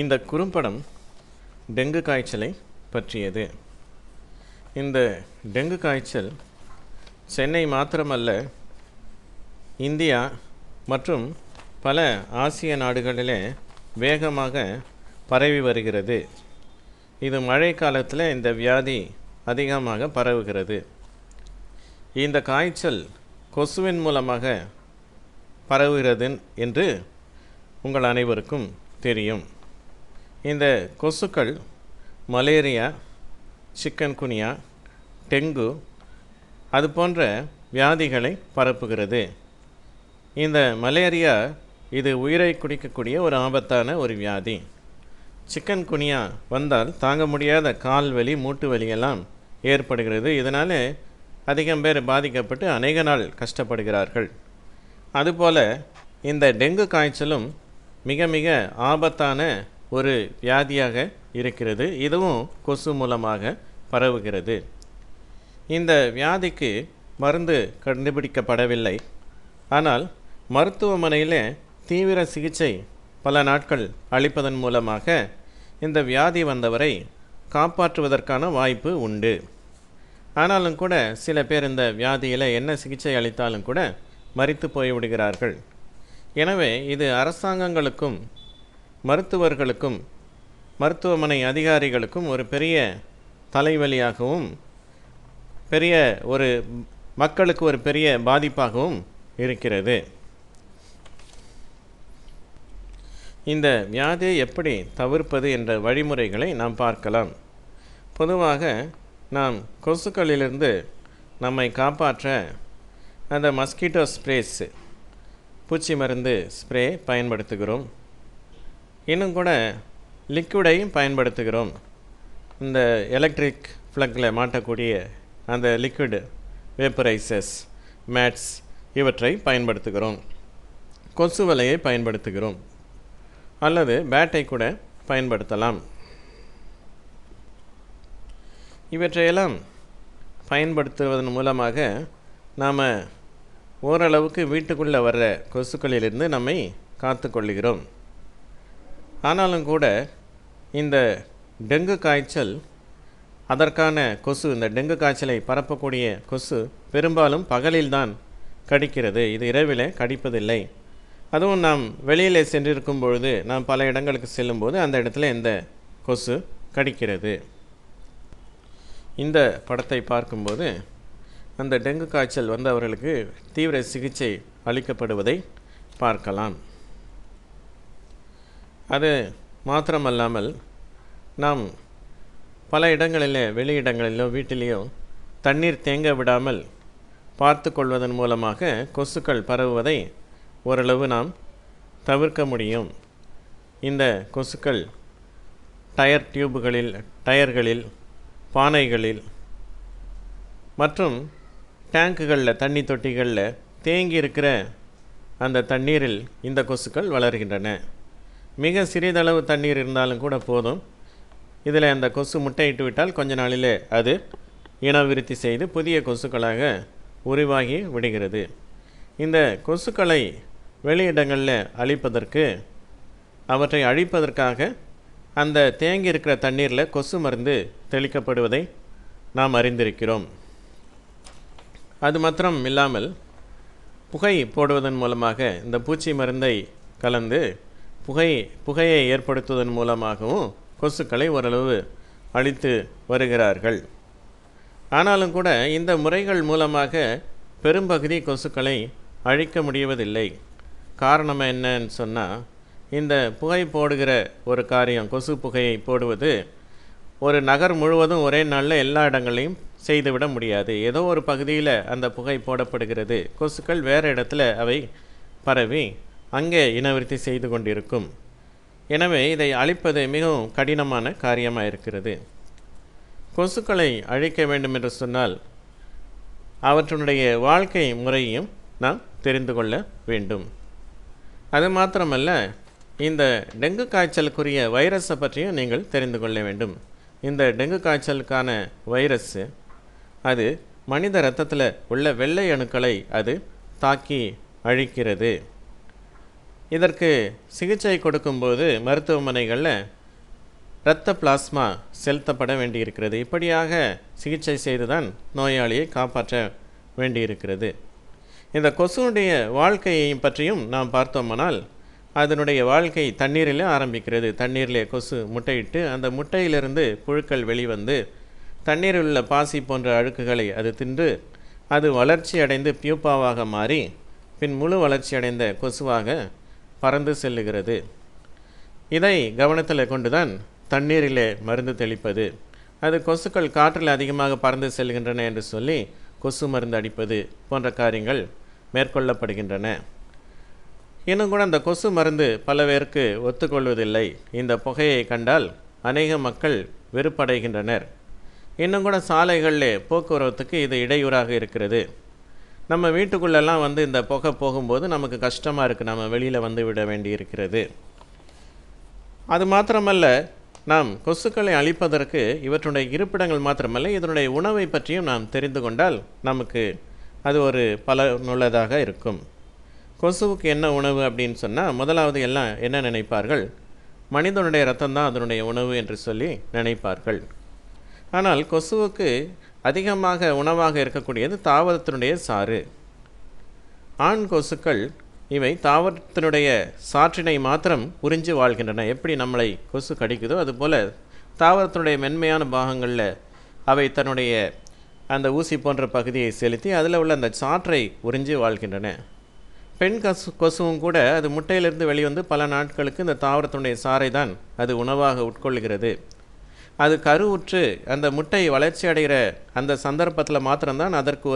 இந்த குறும்படம் டெங்கு காய்ச்சலை பற்றியது. இந்த டெங்கு காய்ச்சல் சென்னை மாத்திரமல்ல, இந்தியா மற்றும் பல ஆசிய நாடுகளிலே வேகமாக பரவி வருகிறது. இது மழை காலத்தில் இந்த வியாதி அதிகமாக பரவுகிறது. இந்த காய்ச்சல் கொசுவின் மூலமாக பரவுகிறது என்று உங்கள் அனைவருக்கும் தெரியும். இந்த கொசுக்கள் மலேரியா, சிக்கன்குனியா, டெங்கு அது போன்ற வியாதிகளை பரப்புகிறது. இந்த மலேரியா இது உயிரை குடிக்கக்கூடிய ஒரு ஆபத்தான ஒரு வியாதி. சிக்கன்குனியா வந்தால் தாங்க முடியாத கால் வலி, மூட்டு வலியெல்லாம் ஏற்படுகிறது. இதனால் அதிகம் பேர் பாதிக்கப்பட்டு அநேக நாள் கஷ்டப்படுகிறார்கள். அதுபோல் இந்த டெங்கு காய்ச்சலும் மிக மிக ஆபத்தான ஒரு வியாதியாக இருக்கிறது. இதுவும் கொசு மூலமாக பரவுகிறது. இந்த வியாதிக்கு மருந்து கண்டுபிடிக்கப்படவில்லை. ஆனால் மருத்துவமனையில் தீவிர சிகிச்சை பல நாட்கள் அளிப்பதன் மூலமாக இந்த வியாதி வந்தவரை காப்பாற்றுவதற்கான வாய்ப்பு உண்டு. ஆனாலும் கூட சில பேர் இந்த வியாதியில் என்ன சிகிச்சை அளித்தாலும் கூட மரித்து போய்விடுகிறார்கள். எனவே இது அரசாங்கங்களுக்கும் மருத்துவர்களுக்கும் மருத்துவமனை அதிகாரிகளுக்கும் ஒரு பெரிய தலைவலியாகவும் பெரிய ஒரு மக்களுக்கு ஒரு பெரிய பாதிப்பாகவும் இருக்கிறது. இந்த வியாதியை எப்படி தவிர்ப்பது என்ற வழிமுறைகளை நாம் பார்க்கலாம். பொதுவாக நாம் கொசுக்களிலிருந்து நம்மை காப்பாற்ற அந்த மஸ்கிட்டோ ஸ்ப்ரேஸ், பூச்சி மருந்து ஸ்ப்ரே பயன்படுத்துகிறோம். இன்னும் கூட லிக்விடையும் பயன்படுத்துகிறோம். இந்த எலக்ட்ரிக் ப்ளக்கில் மாட்டக்கூடிய அந்த லிக்விட் வேப்பரைசர்ஸ், மேட்ஸ் இவற்றை பயன்படுத்துகிறோம். கொசு வலையை பயன்படுத்துகிறோம். அல்லது பேட்டை கூட பயன்படுத்தலாம். இவற்றையெல்லாம் பயன்படுத்துவதன் மூலமாக நாம் ஓரளவுக்கு வீட்டுக்குள்ளே வர்ற கொசுக்களிலிருந்து நம்மை காத்து கொள்கிறோம். ஆனாலும் கூட இந்த டெங்கு காய்ச்சல் அதற்கான கொசு, இந்த டெங்கு காய்ச்சலை பரப்பக்கூடிய கொசு பெரும்பாலும் பகலில்தான் கடிக்கிறது. இது இரவில் கடிப்பதில்லை. அதுவும் நாம் வெளியில் சென்றிருக்கும் பொழுது, நாம் பல இடங்களுக்கு செல்லும்போது அந்த இடத்துல இந்த கொசு கடிக்கிறது. இந்த படத்தை பார்க்கும்போது அந்த டெங்கு காய்ச்சல் வந்தவர்களுக்கு தீவிர சிகிச்சை அளிக்கப்படுவதை பார்க்கலாம். அது மாத்திரமல்லாமல் நாம் பல இடங்களில், வெளியிடங்களிலோ வீட்டிலேயோ தண்ணீர் தேங்க விடாமல் பார்த்து கொள்வதன் மூலமாக கொசுக்கள் பரவுவதை ஓரளவு நாம் தவிர்க்க முடியும். இந்த கொசுக்கள் டயர் டியூபுகளில், டயர்களில், பானைகளில் மற்றும் டேங்குகளில், தண்ணி தொட்டிகளில் தேங்கி இருக்கிற அந்த தண்ணீரில் இந்த கொசுக்கள் வளர்கின்றன. மிக சிறிதளவு தண்ணீர் இருந்தாலும் கூட போதும். இதில் அந்த கொசு முட்டையிட்டு விட்டால் கொஞ்ச நாளிலே அது இனவிருத்தி செய்து புதிய கொசுக்களாக உருவாகி விடுகிறது. இந்த கொசுக்களை வெளியிடங்களில் அழிப்பதற்கு, அவற்றை அழிப்பதற்காக அந்த தேங்கி இருக்கிற தண்ணீரில் கொசு மருந்து தெளிக்கப்படுவதை நாம் அறிந்திருக்கிறோம். அது மாத்திரம் இல்லாமல் புகை போடுவதன் மூலமாக, இந்த பூச்சி மருந்தை கலந்து புகையை ஏற்படுத்துவதன் மூலமாகவும் கொசுக்களை ஓரளவு அழித்து வருகிறார்கள். ஆனாலும் கூட இந்த முறைகள் மூலமாக பெரும்பகுதி கொசுக்களை அழிக்க முடிவதில்லை. காரணம் என்னன்னு சொன்னால், இந்த புகை போடுகிற ஒரு காரியம், கொசு புகையை போடுவது ஒரு நகர் முழுவதும் ஒரே நாளில் எல்லா இடங்களையும் செய்துவிட முடியாது. ஏதோ ஒரு பகுதியில் அந்த புகை போடப்படுகிறது. கொசுக்கள் வேறு இடத்துல அவை பரவி அங்கே இனவிருத்தி செய்து கொண்டிருக்கும். எனவே இதை அழிப்பது மிகவும் கடினமான காரியமாக இருக்கிறது. கொசுக்களை அழிக்க வேண்டும் என்று சொன்னால் அவற்றினுடைய வாழ்க்கை முறையையும் நாம் தெரிந்து கொள்ள வேண்டும். அது மாத்திரமல்ல, இந்த டெங்கு காய்ச்சலுக்குரிய வைரஸை பற்றியும் நீங்கள் தெரிந்து கொள்ள வேண்டும். இந்த டெங்கு காய்ச்சலுக்கான வைரஸ்ஸு அது மனித இரத்தத்தில் உள்ள வெள்ளை அணுக்களை அது தாக்கி அழிக்கிறது. இதற்கு சிகிச்சை கொடுக்கும்போது மருத்துவமனைகளில் இரத்த பிளாஸ்மா செலுத்தப்பட வேண்டியிருக்கிறது. இப்படியாக சிகிச்சை செய்து தான் நோயாளியை காப்பாற்ற வேண்டியிருக்கிறது. இந்த கொசுவுடைய வாழ்க்கையை பற்றியும் நாம் பார்த்தோமானால் அதனுடைய வாழ்க்கை தண்ணீரிலே ஆரம்பிக்கிறது. தண்ணீரிலே கொசு முட்டையிட்டு அந்த முட்டையிலிருந்து புழுக்கள் வெளிவந்து தண்ணீரில் உள்ள பாசி போன்ற அழுக்குகளை அது தின்று அது வளர்ச்சி அடைந்து பியூப்பாவாக மாறி பின் முழு வளர்ச்சி அடைந்த கொசுவாக பறந்து செல்லுகிறது. இதை கவனத்தில் கொண்டுதான் தண்ணீரிலே மருந்து தெளிப்பது, அது கொசுக்கள் காற்றில் அதிகமாக பறந்து செல்கின்றன என்று சொல்லி கொசு மருந்து அடிப்பது போன்ற காரியங்கள் மேற்கொள்ளப்படுகின்றன. இன்னும் கூட அந்த கொசு மருந்து பல பேருக்கு ஒத்துக்கொள்வதில்லை. இந்த புகையை கண்டால் அநேக மக்கள் வெறுப்படைகின்றனர். இன்னும் கூட சாலைகளில் போக்குவரத்துக்கு இது இடையூறாக இருக்கிறது. நம்ம வீட்டுக்குள்ளெல்லாம் இந்த புகை போகும்போது நமக்கு கஷ்டமாக இருக்குது, நம்ம வெளியில் வந்து விட வேண்டி இருக்கிறது. அது மாத்திரமல்ல, நாம் கொசுக்களை அழிப்பதற்கு இவற்றுடைய இருப்பிடங்கள் மாத்திரமல்ல, இதனுடைய உணவை பற்றியும் நாம் தெரிந்து கொண்டால் நமக்கு அது ஒரு பலனுள்ளதாக இருக்கும். கொசுவுக்கு என்ன உணவு அப்படின்னு சொன்னால், முதலாவது எல்லாம் என்ன நினைப்பார்கள், மனிதனுடைய ரத்தம் தான் அதனுடைய உணவு என்று சொல்லி நினைப்பார்கள். ஆனால் கொசுவுக்கு அதிகமாக உணவாக இருக்கக்கூடியது தாவரத்தினுடைய சாறு. ஆண் கொசுக்கள் இவை தாவரத்தினுடைய சாற்றினை மாத்திரம் உறிஞ்சி வாழ்கின்றன. எப்படி நம்மளை கொசு கடிக்குதோ அதுபோல் தாவரத்தினுடைய மென்மையான பாகங்களில் அவை தன்னுடைய அந்த ஊசி போன்ற பகுதியை செலுத்தி அதில் உள்ள அந்த சாற்றை உறிஞ்சி வாழ்கின்றன. பெண் கொசுவும் கூட அது முட்டையிலிருந்து வெளிவந்து பல நாட்களுக்கு இந்த தாவரத்தினுடைய சாறை தான் அது உணவாக உட்கொள்கிறது. அது கருவுற்று அந்த முட்டை வளர்ச்சி அடைகிற அந்த சந்தர்ப்பத்தில் மாத்திரம்தான் அதற்கு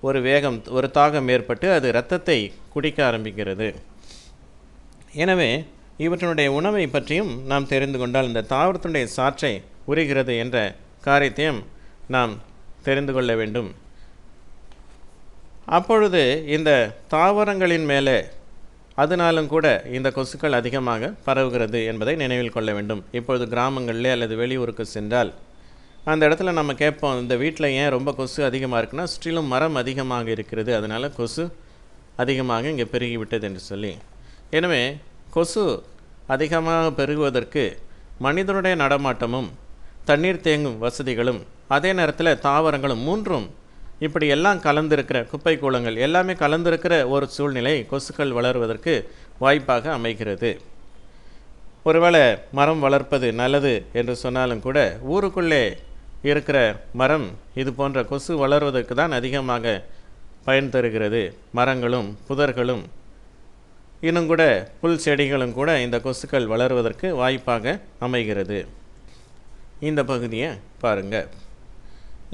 ஒரு வேகம், ஒரு தாகம் ஏற்பட்டு அது இரத்தத்தை குடிக்க ஆரம்பிக்கிறது. எனவே இவற்றினுடைய உணவை பற்றியும் நாம் தெரிந்து கொண்டால் இந்த தாவரத்தினுடைய சாற்றை உரிகிறது என்ற காரியத்தையும் நாம் தெரிந்து கொள்ள வேண்டும். அப்பொழுது இந்த தாவரங்களின் மேலே அதனாலும் கூட இந்த கொசுக்கள் அதிகமாக பரவுகிறது என்பதை நினைவில் கொள்ள வேண்டும். இப்பொழுது கிராமங்களிலே அல்லது வெளியூருக்கு சென்றால் அந்த இடத்துல நம்ம கேட்போம், இந்த வீட்டில் ஏன் ரொம்ப கொசு அதிகமாக இருக்குன்னா, சுற்றிலும் மரம் அதிகமாக இருக்கிறது, அதனால் கொசு அதிகமாக இங்கே பெருகிவிட்டது என்று சொல்லி. எனவே கொசு அதிகமாக பெருகுவதற்கு மனிதனுடைய நடமாட்டமும் தண்ணீர் தேங்கும் வசதிகளும் அதே நேரத்தில் தாவரங்களும் மூன்றும் இப்படி எல்லாம் கலந்திருக்கிற குப்பை கூளங்கள் எல்லாமே கலந்திருக்கிற ஒரு சூழ்நிலை கொசுக்கள் வளருவதற்கு வாய்ப்பாக அமைகிறது. ஒருவேளை மரம் வளர்ப்பது நல்லது என்று சொன்னாலும் கூட ஊருக்குள்ளே இருக்கிற மரம் இது போன்ற கொசு வளர்வதற்கு தான் அதிகமாக பயன் தருகிறது. மரங்களும் புதர்களும் இன்னும் கூட புல் செடிகளும் கூட இந்த கொசுக்கள் வளருவதற்கு வாய்ப்பாக அமைகிறது. இந்த பகுதியை பாருங்கள்.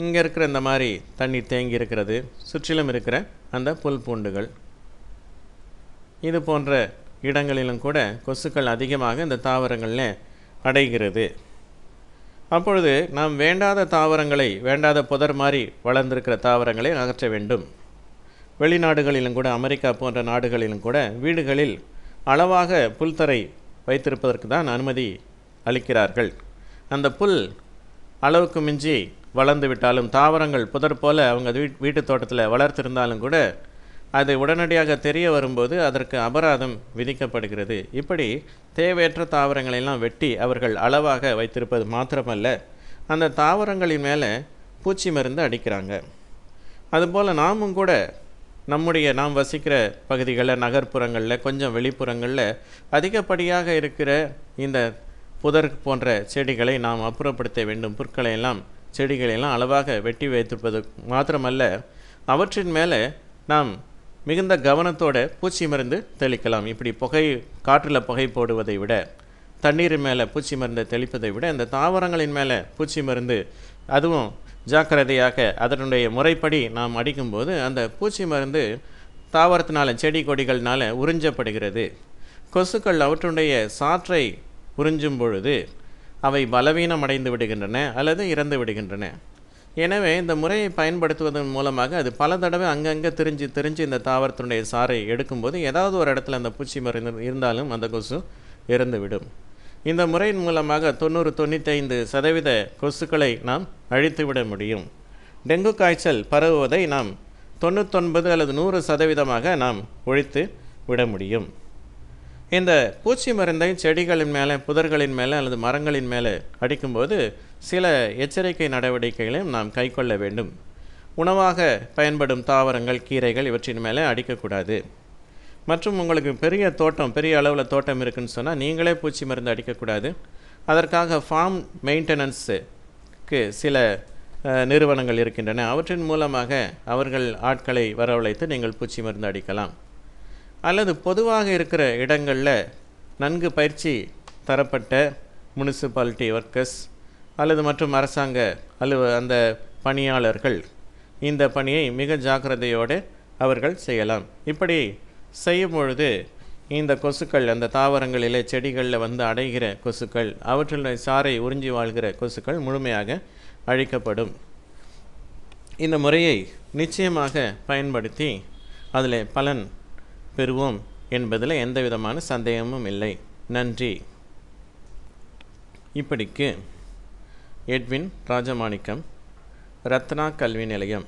இங்கே இருக்கிற இந்த மாதிரி தண்ணீர் தேங்கி இருக்கிறது, சுற்றிலும் இருக்கிற அந்த புல் பூண்டுகள், இது போன்ற இடங்களிலும் கூட கொசுக்கள் அதிகமாக இந்த தாவரங்களில் அடைகிறது. அப்பொழுது நாம் வேண்டாத தாவரங்களை, வேண்டாத புதர் மாதிரி வளர்ந்திருக்கிற தாவரங்களை அகற்ற வேண்டும். வெளிநாடுகளிலும் கூட, அமெரிக்கா போன்ற நாடுகளிலும் கூட வீடுகளில் அளவாக புல்தரை வைத்திருப்பதற்கு தான் அனுமதி அளிக்கிறார்கள். அந்த புல் அளவுக்கு மிஞ்சி வளர்ந்து விட்டாலும், தாவரங்கள் புதர் போல் அவங்க வீட்டு தோட்டத்தில் வளர்த்திருந்தாலும் கூட அது உடனடியாக தெரிய வரும்போது அதற்கு அபராதம் விதிக்கப்படுகிறது. இப்படி தேவையற்ற தாவரங்களெல்லாம் வெட்டி அவர்கள் அளவாக வைத்திருப்பது மாத்திரமல்ல, அந்த தாவரங்களின் மேலே பூச்சி மருந்து அடிக்கிறாங்க. அதுபோல் நாமும் கூட நாம் வசிக்கிற பகுதிகளில், நகர்ப்புறங்களில், கொஞ்சம் வெளிப்புறங்களில் அதிகப்படியாக இருக்கிற இந்த புதர் போன்ற செடிகளை நாம் அப்புறப்படுத்த வேண்டும். புற்களையெல்லாம் செடிகளெல்லாம் அளவாக வெட்டி வைத்திருப்பது மாத்திரமல்ல, அவற்றின் மேலே நாம் மிகுந்த கவனத்தோடு பூச்சி மருந்து தெளிக்கலாம். இப்படி காற்றில் புகை போடுவதை விட, தண்ணீர் மேலே பூச்சி மருந்தை தெளிப்பதை விட இந்த தாவரங்களின் மேலே பூச்சி மருந்து அதுவும் ஜாக்கிரதையாக அதனுடைய முறைப்படி நாம் அடிக்கும்போது அந்த பூச்சி மருந்து தாவரத்தினால, செடி கொடிகள்னால உறிஞ்சப்படுகிறது. கொசுக்கள் அவற்றுடைய சாற்றை உறிஞ்சும் பொழுது அவை பலவீனம் அடைந்து விடுகின்றன அல்லது இறந்து விடுகின்றன. எனவே இந்த முறையை பயன்படுத்துவதன் மூலமாக அது பல தடவை அங்கங்கே திரிஞ்சு இந்த தாவரத்தினுடைய சாறை எடுக்கும்போது ஏதாவது ஒரு இடத்துல அந்த பூச்சி மருந்து இருந்தாலும் அந்த கொசு இறந்துவிடும். இந்த முறையின் மூலமாக 90-95% கொசுக்களை நாம் அழித்துவிட முடியும். டெங்கு காய்ச்சல் பரவுவதை நாம் 99 அல்லது 100% நாம் ஒழித்து விட முடியும். இந்த பூச்சி மருந்தை செடிகளின் மேலே, புதர்களின் மேலே அல்லது மரங்களின் மேலே அடிக்கும்போது சில எச்சரிக்கை நடவடிக்கைகளையும் நாம் கைக்கொள்ள வேண்டும். உணவாக பயன்படும் தாவரங்கள், கீரைகள் இவற்றின் மேலே அடிக்கக்கூடாது. மற்றும் உங்களுக்கு பெரிய அளவில் தோட்டம் இருக்குதுன்னு சொன்னால் நீங்களே பூச்சி மருந்து அடிக்கக்கூடாது. அதற்காக ஃபார்ம் மெயின்டெனன்ஸுக்கு சில நிறுவனங்கள் இருக்கின்றன. அவற்றின் மூலமாக அவர்கள் ஆட்களை வரவழைத்து நீங்கள் பூச்சி மருந்து அடிக்கலாம். அல்லது பொதுவாக இருக்கிற இடங்களில் நன்கு பயிற்சி தரப்பட்ட முனிசிபாலிட்டி ஒர்க்கர்ஸ் அல்லது மற்றும் அரசாங்க அந்த பணியாளர்கள் இந்த பணியை மிக ஜாக்கிரதையோடு அவர்கள் செய்யலாம். இப்படி செய்யும் பொழுது இந்த கொசுக்கள், அந்த தாவரங்களிலே, செடிகளில் வந்து அடைகிற கொசுக்கள், அவற்றில் சாறை உறிஞ்சி வாழ்கிற கொசுக்கள் முழுமையாக அழிக்கப்படும். இந்த முறையை நிச்சயமாக பயன்படுத்தி அதில் பலன் பெறுவோம் என்பதில் எந்த விதமான சந்தேகமும் இல்லை. நன்றி. இப்படிக்கு எட்வின் ராஜமாணிக்கம், ரத்னா கல்வி நிலையம்.